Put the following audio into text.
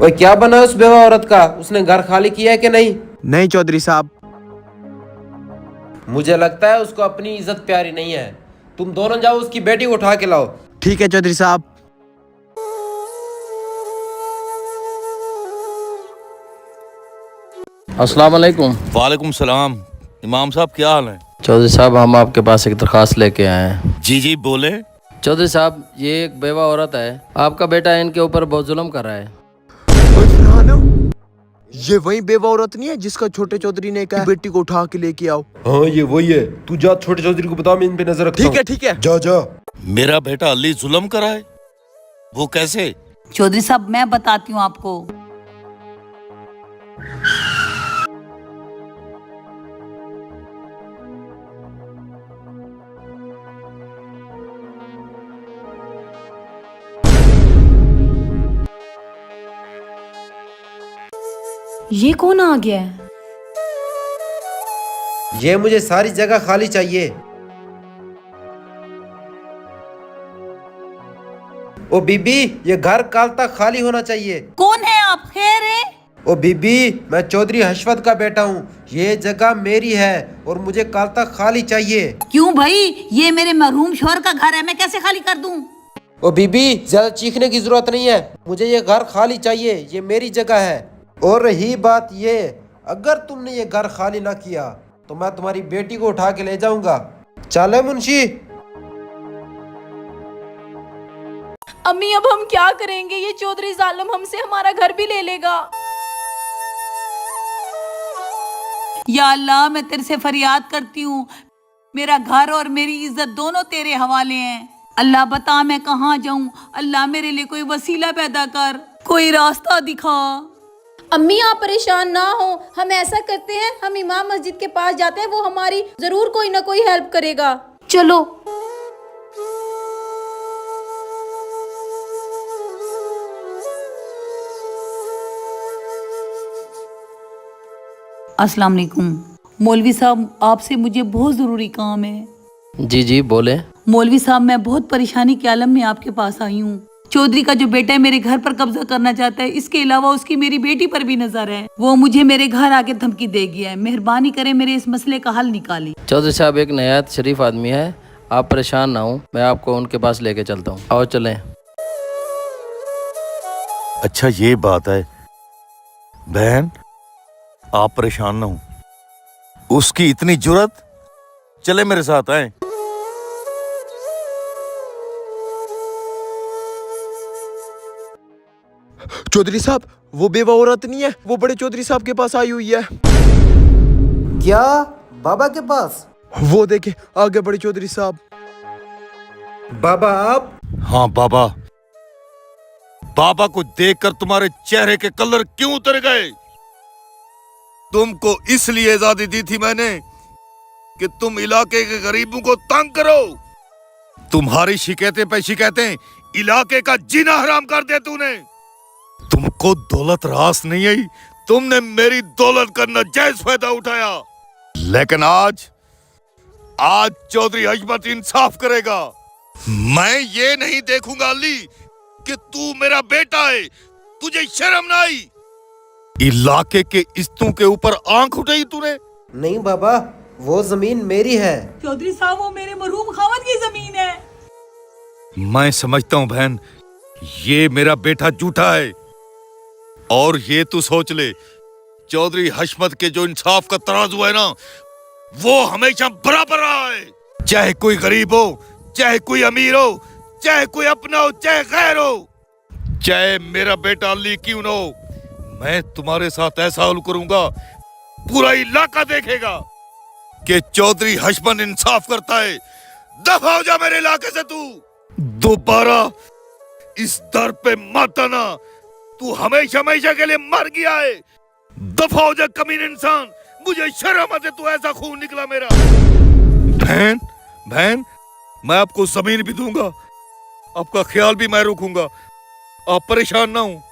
ओए क्या बना उस बेवा औरत का? उसने घर खाली किया है कि नहीं? नहीं चौधरी साहब। मुझे लगता है उसको अपनी इज्जत प्यारी नहीं है। तुम दोनों जाओ उसकी बेटी को उठा के लाओ। ठीक है चौधरी साहब। अस्सलाम वालेकुम। वालेकुम सलाम। इमाम साहब क्या हाल है? चौधरी साहब हम आपके पास एक दरख्वास्त लेके आए हैं। जी जी बोले। चौधरी साहब ये एक बेवा औरत है, आपका बेटा इनके ऊपर बहुत जुल्म कर रहा है। ये वही बेवा औरत नहीं है जिसका छोटे चौधरी ने कहा बेटी को उठा के लेके आओ? हाँ ये वही है। तू जा छोटे चौधरी को बता, मैं इन पे नजर रखता हूँ। ठीक है जा जा। मेरा बेटा अली जुल्म करा है? वो कैसे? चौधरी साहब मैं बताती हूँ आपको। ये कौन आ गया है? ये मुझे सारी जगह खाली चाहिए। ओ बीबी, ये घर कल तक खाली होना चाहिए। कौन है आप? खैर है? ओ बीबी, मैं चौधरी हशमत का बेटा हूँ। ये जगह मेरी है और मुझे कल तक खाली चाहिए। क्यों भाई, ये मेरे मरहूम शोहर का घर है, मैं कैसे खाली कर दूं? ओ बीबी, ज्यादा चीखने की जरूरत नहीं है। मुझे ये घर खाली चाहिए, ये मेरी जगह है। और रही बात ये, अगर तुमने ये घर खाली ना किया तो मैं तुम्हारी बेटी को उठा के ले जाऊंगा। चले मुंशी। अम्मी अब हम क्या करेंगे? ये चौधरी जालिम हमसे हमारा घर भी ले लेगा। या अल्लाह, मैं तेरे से फरियाद करती हूँ, मेरा घर और मेरी इज्जत दोनों तेरे हवाले हैं। अल्लाह बता मैं कहाँ जाऊँ। अल्लाह मेरे लिए कोई वसीला पैदा कर, कोई रास्ता दिखा। अम्मी आप परेशान ना हो, हम ऐसा करते हैं, हम इमाम मस्जिद के पास जाते हैं, वो हमारी जरूर कोई ना कोई हेल्प करेगा। चलो। अस्सलाम वालेकुम। मौलवी साहब आपसे मुझे बहुत ज़रूरी काम है। जी जी बोले। मौलवी साहब मैं बहुत परेशानी के आलम में आपके पास आई हूँ। चौधरी का जो बेटा है मेरे घर पर कब्जा करना चाहता है, इसके अलावा उसकी मेरी बेटी पर भी नजर है। वो मुझे मेरे घर आके धमकी दे गया है। मेहरबानी करें मेरे इस मसले का हल निकालें। चौधरी साहब एक नहायत शरीफ आदमी है, आप परेशान ना हो, मैं आपको उनके पास लेके चलता हूँ। आओ चलें। अच्छा ये बात है। बहन आप परेशान ना हो, उसकी इतनी जुर्रत, चले मेरे साथ आए। चौधरी साहब वो बेवा औरत नहीं है, वो बड़े चौधरी साहब के पास आई हुई है। क्या? बाबा के पास? वो देखे आगे बड़े चौधरी साहब। बाबा आप? हाँ बाबा। बाबा को देखकर तुम्हारे चेहरे के कलर क्यों उतर गए? तुमको इसलिए आजादी दी थी मैंने कि तुम इलाके के गरीबों को तंग करो। तुम्हारी शिकायतें पे शिकायतें, इलाके का जीना हराम कर दिया तूने। तुमको दौलत रास नहीं आई, तुमने मेरी दौलत का नाजायज फायदा उठाया। लेकिन आज चौधरी हशमत इंसाफ करेगा। मैं ये नहीं देखूंगा अली कि तू मेरा बेटा है, तुझे शर्म ना आई? इलाके के इस्तों के ऊपर आंख उठाई तूने? नहीं बाबा, वो जमीन मेरी है। चौधरी साहब वो मेरे मरहूम खावत की जमीन है। मैं समझता हूँ बहन, ये मेरा बेटा झूठा है। और ये तू सोच ले, चौधरी हशमत के जो इंसाफ का तराजू है ना, वो हमेशा बराबर रहा है। चाहे कोई गरीब हो, चाहे कोई अमीर हो, चाहे कोई अपना हो, चाहे गैर हो, चाहे मेरा बेटा अली क्यों ना हो, मैं तुम्हारे साथ ऐसा हल करूंगा, पूरा इलाका देखेगा कि चौधरी हशमत इंसाफ करता है। दफा हो जा मेरे इलाके से, तू दोबारा इस दर पे मत आना। तू हमेशा हमेशा के लिए मर गया है। दफा हो जा कमीने इंसान, मुझे शर्म आती तू ऐसा खून निकला मेरा। बहन बहन, मैं आपको जमीन भी दूंगा, आपका ख्याल भी मैं रखूंगा। आप परेशान ना हो।